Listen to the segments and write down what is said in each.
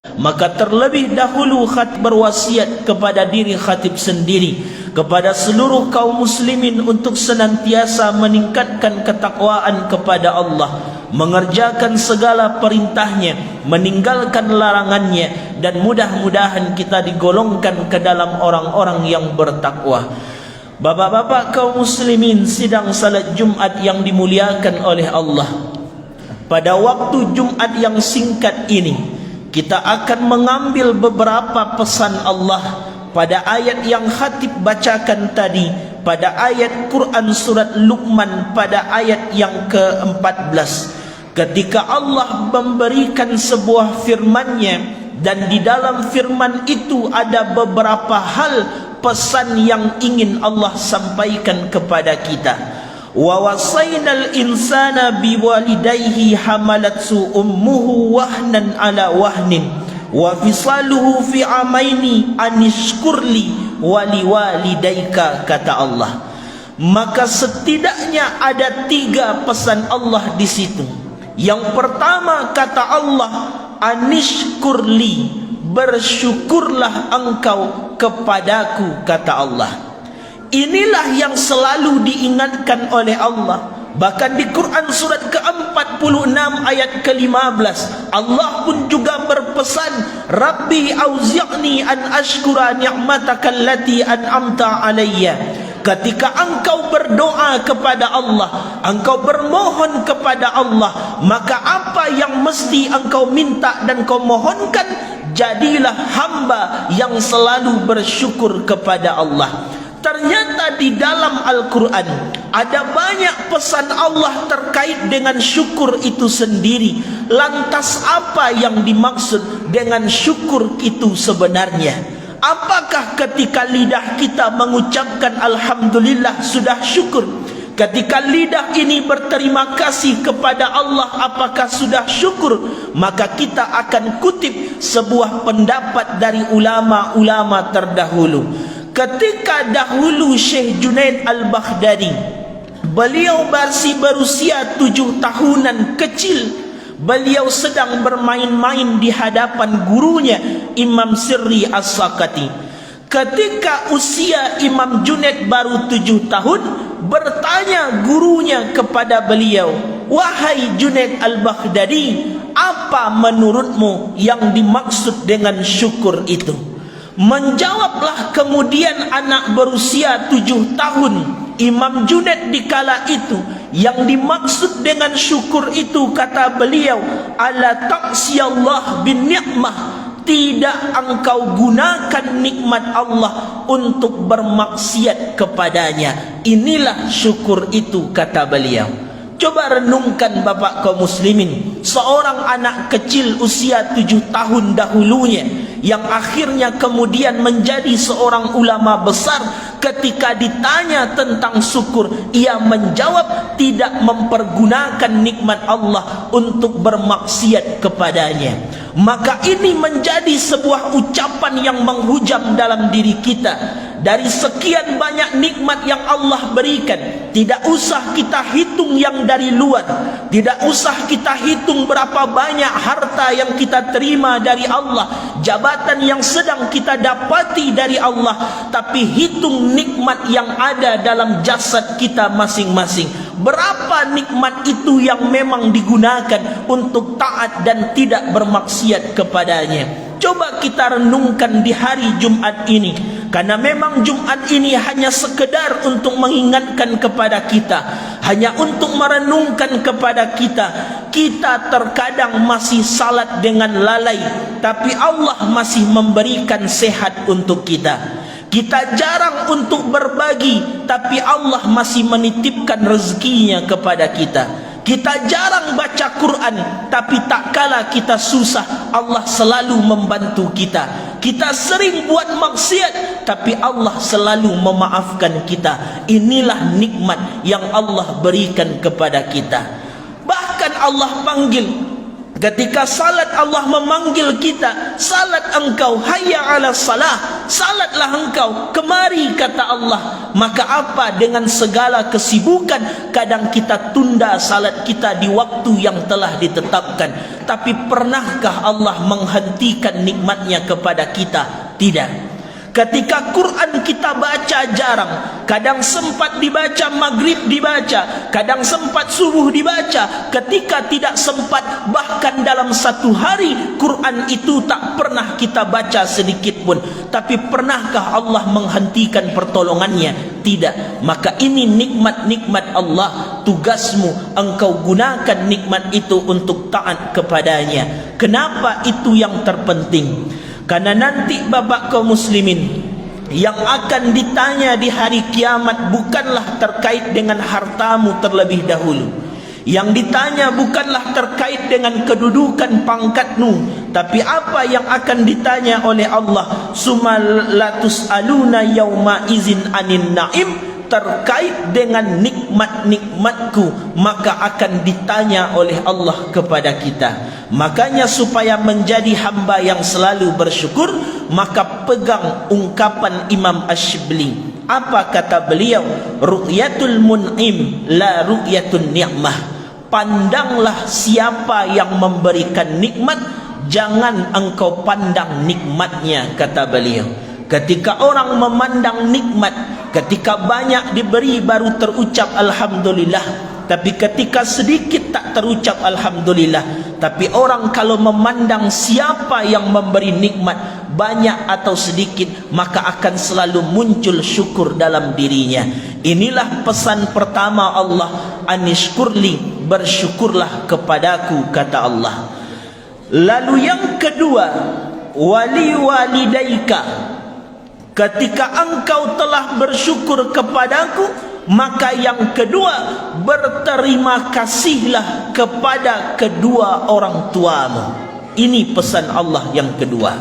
Maka terlebih dahulu khatib berwasiat kepada diri khatib sendiri, kepada seluruh kaum muslimin untuk senantiasa meningkatkan ketakwaan kepada Allah, mengerjakan segala perintahnya, meninggalkan larangannya, dan mudah-mudahan kita digolongkan ke dalam orang-orang yang bertakwa. Bapak-bapak kaum muslimin, sidang salat Jumat yang dimuliakan oleh Allah, pada waktu Jumat yang singkat ini kita akan mengambil beberapa pesan Allah pada ayat yang khatib bacakan tadi, pada ayat Quran surat Luqman pada ayat yang ke-14, ketika Allah memberikan sebuah firman-Nya, dan di dalam firman itu ada beberapa hal pesan yang ingin Allah sampaikan kepada kita. Wa wasainal insana biwalidayhi hamalatsu ummuhu wahnan ala wahnin wa fisaluhu fi amaini anishkurli waliwalidayka, kata Allah. Maka setidaknya ada 3 pesan Allah di situ. Yang pertama kata Allah, anishkurli, bersyukurlah engkau kepadaku, kata Allah. Inilah yang selalu diingatkan oleh Allah. Bahkan di Quran surat ke-46 ayat ke-15, Allah pun juga berpesan, Rabbi auzi'ni an ashkura ni'mataka allati an'amta alayya. Ketika engkau berdoa kepada Allah, engkau bermohon kepada Allah, maka apa yang mesti engkau minta dan kau mohonkan, jadilah hamba yang selalu bersyukur kepada Allah. Ternyata di dalam Al-Quran ada banyak pesan Allah terkait dengan syukur itu sendiri. Lantas apa yang dimaksud dengan syukur itu sebenarnya? Apakah ketika lidah kita mengucapkan Alhamdulillah sudah syukur? Ketika lidah ini berterima kasih kepada Allah, apakah sudah syukur? Maka kita akan kutip sebuah pendapat dari ulama-ulama terdahulu. Ketika dahulu Syekh Junaid Al-Baghdadi, beliau masih berusia 7 tahunan kecil, beliau sedang bermain-main di hadapan gurunya Imam Sirri As-Sakati. Ketika usia Imam Junaid baru 7 tahun, bertanya gurunya kepada beliau, wahai Junaid Al-Baghdadi, apa menurutmu yang dimaksud dengan syukur itu? Menjawablah kemudian anak berusia 7 tahun, Imam Junaid di kala itu, yang dimaksud dengan syukur itu, kata beliau, ala ta'siyallah bin ni'mah, tidak engkau gunakan nikmat Allah untuk bermaksiat kepadanya. Inilah syukur itu, kata beliau. Coba renungkan bapak kaum muslimin, seorang anak kecil usia 7 tahun dahulunya, yang akhirnya kemudian menjadi seorang ulama besar, ketika ditanya tentang syukur, ia menjawab tidak mempergunakan nikmat Allah untuk bermaksiat kepadanya. Maka ini menjadi sebuah ucapan yang menghujam dalam diri kita. Dari sekian banyak nikmat yang Allah berikan, tidak usah kita hitung yang dari luar, tidak usah kita hitung berapa banyak harta yang kita terima dari Allah, jabatan yang sedang kita dapati dari Allah, tapi hitung nikmat yang ada dalam jasad kita masing-masing. Berapa nikmat itu yang memang digunakan untuk taat dan tidak bermaksiat kepadanya? Coba kita renungkan di hari Jumat ini, karena memang Jumat ini hanya sekedar untuk mengingatkan kepada kita, hanya untuk merenungkan kepada kita. Kita terkadang masih salat dengan lalai, tapi Allah masih memberikan sehat untuk kita. Kita jarang untuk berbagi, tapi Allah masih menitipkan rezekinya kepada kita. Kita jarang baca Quran, tapi tak kala kita susah, Allah selalu membantu kita. Kita sering buat maksiat, tapi Allah selalu memaafkan kita. Inilah nikmat yang Allah berikan kepada kita. Bahkan Allah panggil Ketika salat Allah memanggil kita, salat engkau, hayya ala salah, salatlah engkau, kemari kata Allah. Maka apa dengan segala kesibukan, kadang kita tunda salat kita di waktu yang telah ditetapkan. Tapi pernahkah Allah menghentikan nikmatnya kepada kita? Tidak. Ketika Quran kita baca jarang, kadang sempat dibaca maghrib dibaca, kadang sempat subuh dibaca, ketika tidak sempat bahkan dalam satu hari Quran itu tak pernah kita baca sedikit pun. Tapi pernahkah Allah menghentikan pertolongannya? Tidak. Maka ini nikmat-nikmat Allah, tugasmu engkau gunakan nikmat itu untuk taat kepadanya. Kenapa itu yang terpenting? Karena nanti bapak kaum muslimin, yang akan ditanya di hari kiamat bukanlah terkait dengan hartamu terlebih dahulu. Yang ditanya bukanlah terkait dengan kedudukan pangkatmu, tapi apa yang akan ditanya oleh Allah, sumal latus aluna yauma izin anin naim, terkait dengan nikmat-nikmatku, maka akan ditanya oleh Allah kepada kita. Makanya supaya menjadi hamba yang selalu bersyukur, maka pegang ungkapan Imam Ash-Shibli. Apa kata beliau? Ru'yatul mun'im la ru'yatun ni'mah. Pandanglah siapa yang memberikan nikmat, jangan engkau pandang nikmatnya, kata beliau. Ketika orang memandang nikmat, ketika banyak diberi baru terucap alhamdulillah. Tapi ketika sedikit tak terucap alhamdulillah. Tapi orang kalau memandang siapa yang memberi nikmat, banyak atau sedikit, maka akan selalu muncul syukur dalam dirinya. Inilah pesan pertama Allah, anishkurli, bersyukurlah kepadaku, kata Allah. Lalu yang kedua, wali walidaika, ketika engkau telah bersyukur kepadaku, maka yang kedua, berterima kasihlah kepada kedua orang tuamu. Ini pesan Allah yang kedua.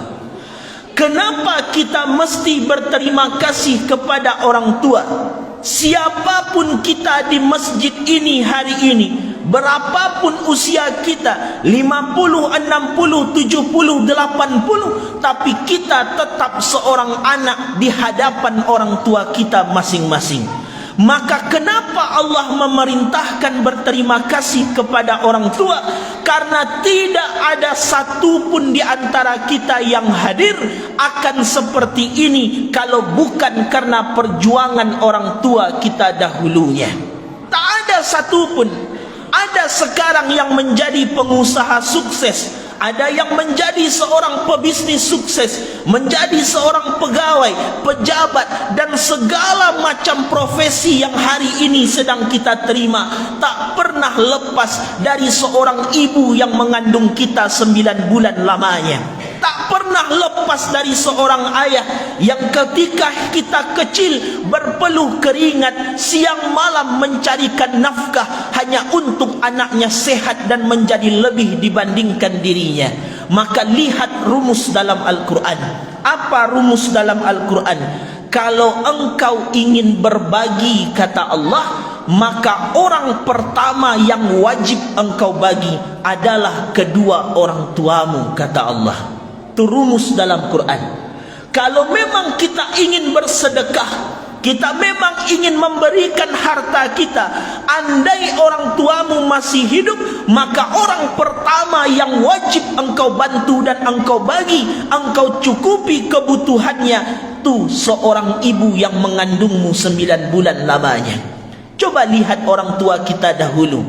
Kenapa kita mesti berterima kasih kepada orang tua? Siapapun kita di masjid ini hari ini, berapapun usia kita, 50, 60, 70, 80, tapi kita tetap seorang anak di hadapan orang tua kita masing-masing. Maka kenapa Allah memerintahkan berterima kasih kepada orang tua? Karena tidak ada satu pun di antara kita yang hadir akan seperti ini kalau bukan karena perjuangan orang tua kita dahulunya. Tak ada satu pun. Ada sekarang yang menjadi pengusaha sukses, ada yang menjadi seorang pebisnis sukses, menjadi seorang pegawai, pejabat, dan segala macam profesi yang hari ini sedang kita terima, tak pernah lepas dari seorang ibu yang mengandung kita 9 bulan lamanya. Tak pernah lepas dari seorang ayah yang ketika kita kecil berpeluh keringat siang malam mencarikan nafkah hanya untuk anaknya sehat dan menjadi lebih dibandingkan dirinya. Maka lihat rumus dalam Al-Quran. Apa rumus dalam Al-Quran? Kalau engkau ingin berbagi, kata Allah, maka orang pertama yang wajib engkau bagi adalah kedua orang tuamu, kata Allah. Itu rumus dalam Quran. Kalau memang kita ingin bersedekah, kita memang ingin memberikan harta kita, andai orang tuamu masih hidup, maka orang pertama yang wajib engkau bantu dan engkau bagi, engkau cukupi kebutuhannya, itu seorang ibu yang mengandungmu 9 bulan lamanya. Coba lihat orang tua kita dahulu,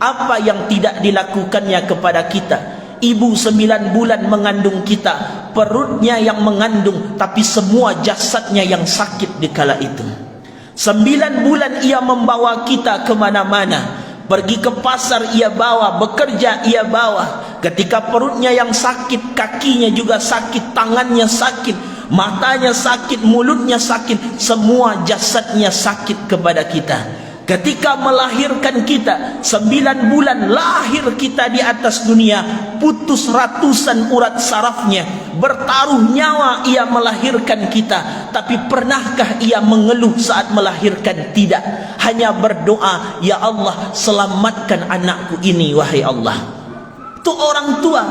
apa yang tidak dilakukannya kepada kita. Ibu 9 bulan mengandung kita, perutnya yang mengandung, tapi semua jasadnya yang sakit di kala itu. 9 bulan ia membawa kita kemana-mana, pergi ke pasar ia bawa, bekerja ia bawa. Ketika perutnya yang sakit, kakinya juga sakit, tangannya sakit, matanya sakit, mulutnya sakit, semua jasadnya sakit kepada kita. Ketika melahirkan kita, 9 bulan lahir kita di atas dunia, putus ratusan urat sarafnya, bertaruh nyawa ia melahirkan kita. Tapi pernahkah ia mengeluh saat melahirkan? Tidak. Hanya berdoa, ya Allah, selamatkan anakku ini, wahai Allah. Itu orang tua.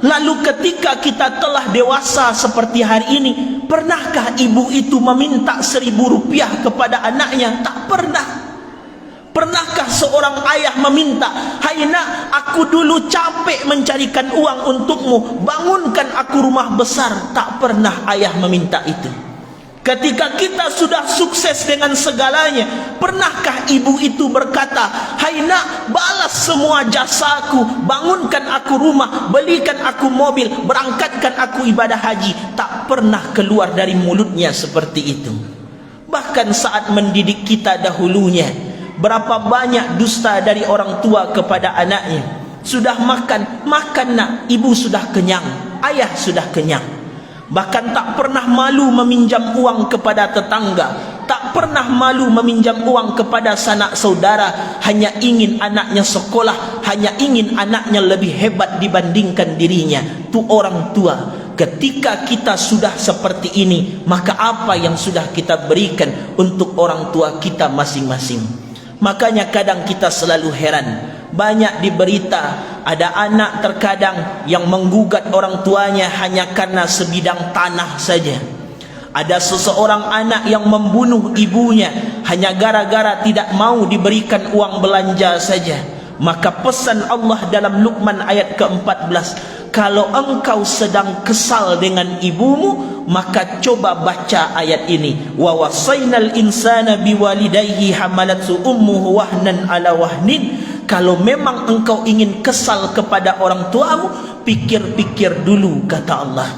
Lalu ketika kita telah dewasa seperti hari ini, pernahkah ibu itu meminta 1.000 rupiah kepada anaknya? Tak pernah. Pernahkah seorang ayah meminta, "Hai nak, aku dulu capek mencarikan uang untukmu, bangunkan aku rumah besar." Tak pernah ayah meminta itu. Ketika kita sudah sukses dengan segalanya, pernahkah ibu itu berkata, "Hai nak, balas semua jasaku, bangunkan aku rumah, belikan aku mobil, berangkatkan aku ibadah haji." Tak pernah keluar dari mulutnya seperti itu. Bahkan saat mendidik kita dahulunya, berapa banyak dusta dari orang tua kepada anaknya. Sudah makan, makan nak, ibu sudah kenyang, ayah sudah kenyang. Bahkan tak pernah malu meminjam uang kepada tetangga, tak pernah malu meminjam uang kepada sanak saudara, hanya ingin anaknya sekolah, hanya ingin anaknya lebih hebat dibandingkan dirinya. Itu orang tua. Ketika kita sudah seperti ini, maka apa yang sudah kita berikan untuk orang tua kita masing-masing? Makanya kadang kita selalu heran. Banyak di berita, ada anak terkadang yang menggugat orang tuanya hanya karena sebidang tanah saja. Ada seseorang anak yang membunuh ibunya hanya gara-gara tidak mau diberikan uang belanja saja. Maka pesan Allah dalam Luqman ayat ke-14, kalau engkau sedang kesal dengan ibumu, maka coba baca ayat ini. Wa wasainal insana biwalidayhi hamalathu ummuhu wahnan ala wahnin. Kalau memang engkau ingin kesal kepada orang tuamu, pikir-pikir dulu, kata Allah.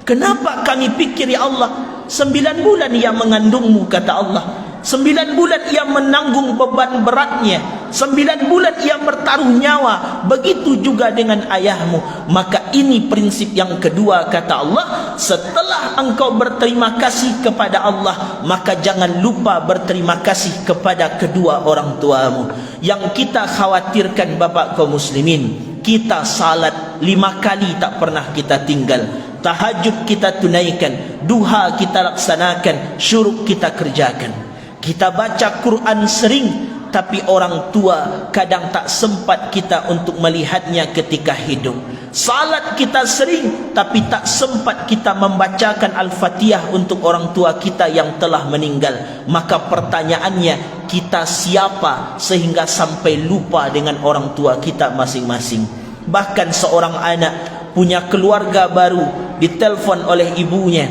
Kenapa kami pikir, ya Allah? 9 bulan ia mengandungmu, kata Allah. 9 bulan ia menanggung beban beratnya. 9 bulan ia bertaruh nyawa. Begitu juga dengan ayahmu. Maka ini prinsip yang kedua, kata Allah. Setelah engkau berterima kasih kepada Allah, maka jangan lupa berterima kasih kepada kedua orang tuamu. Yang kita khawatirkan, bapak kaum muslimin, kita salat 5 kali tak pernah kita tinggal. Tahajud kita tunaikan, duha kita laksanakan, syuruk kita kerjakan. Kita baca Quran sering, tapi orang tua kadang tak sempat kita untuk melihatnya ketika hidup. Salat kita sering, tapi tak sempat kita membacakan Al-Fatihah untuk orang tua kita yang telah meninggal. Maka pertanyaannya, kita siapa sehingga sampai lupa dengan orang tua kita masing-masing? Bahkan seorang anak punya keluarga baru, ditelepon oleh ibunya.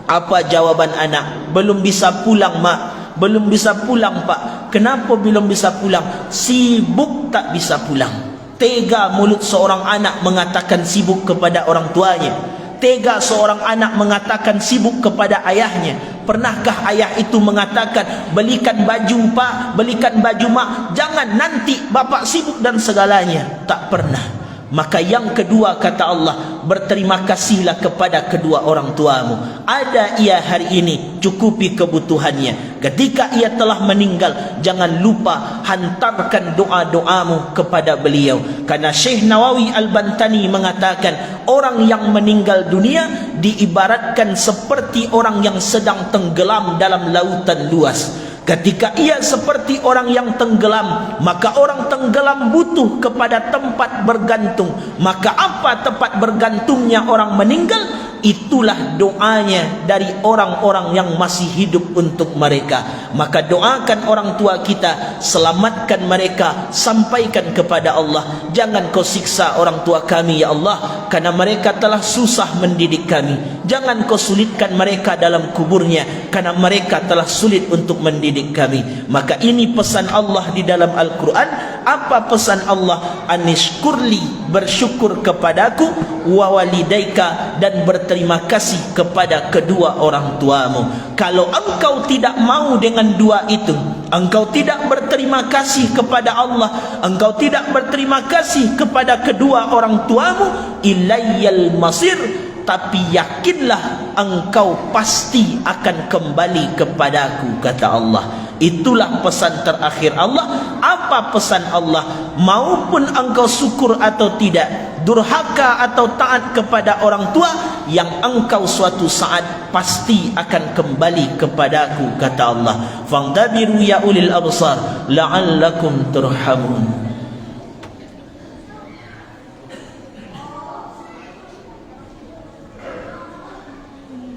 Apa jawaban anak? Belum bisa pulang, mak. Belum bisa pulang, pak. Kenapa belum bisa pulang? Sibuk, tak bisa pulang. Tega mulut seorang anak mengatakan sibuk kepada orang tuanya. Tega seorang anak mengatakan sibuk kepada ayahnya. Pernahkah ayah itu mengatakan, belikan baju pak, belikan baju mak, jangan nanti bapak sibuk dan segalanya? Tak pernah. Maka yang kedua, kata Allah, berterima kasihlah kepada kedua orang tuamu. Ada ia hari ini, cukupi kebutuhannya. Ketika ia telah meninggal, jangan lupa hantarkan doa-doamu kepada beliau. Karena Syekh Nawawi Al-Bantani mengatakan, orang yang meninggal dunia diibaratkan seperti orang yang sedang tenggelam dalam lautan luas. Ketika ia seperti orang yang tenggelam, maka orang tenggelam butuh kepada tempat bergantung. Maka apa tempat bergantungnya orang meninggal? Itulah doanya dari orang-orang yang masih hidup untuk mereka. Maka doakan orang tua kita, selamatkan mereka, sampaikan kepada Allah. Jangan kau siksa orang tua kami, ya Allah, karena mereka telah susah mendidik kami. Jangan kau sulitkan mereka dalam kuburnya, karena mereka telah sulit untuk mendidik kami. Maka ini pesan Allah di dalam Al-Quran. Apa pesan Allah? Anishkurli, bersyukur kepadaku, wa walidaika, dan berterima kasih kepada kedua orang tuamu. Kalau engkau tidak mau dengan dua itu, engkau tidak berterima kasih kepada Allah, engkau tidak berterima kasih kepada kedua orang tuamu, ilayyal masir, tapi yakinlah engkau pasti akan kembali kepadaku, kata Allah. Itulah pesan terakhir Allah. Apa pesan Allah? Maupun engkau syukur atau tidak, durhaka atau taat kepada orang tua, yang engkau suatu saat pasti akan kembali kepadaku, kata Allah. Fangdabiru ya ulil absar la'allakum turhamun.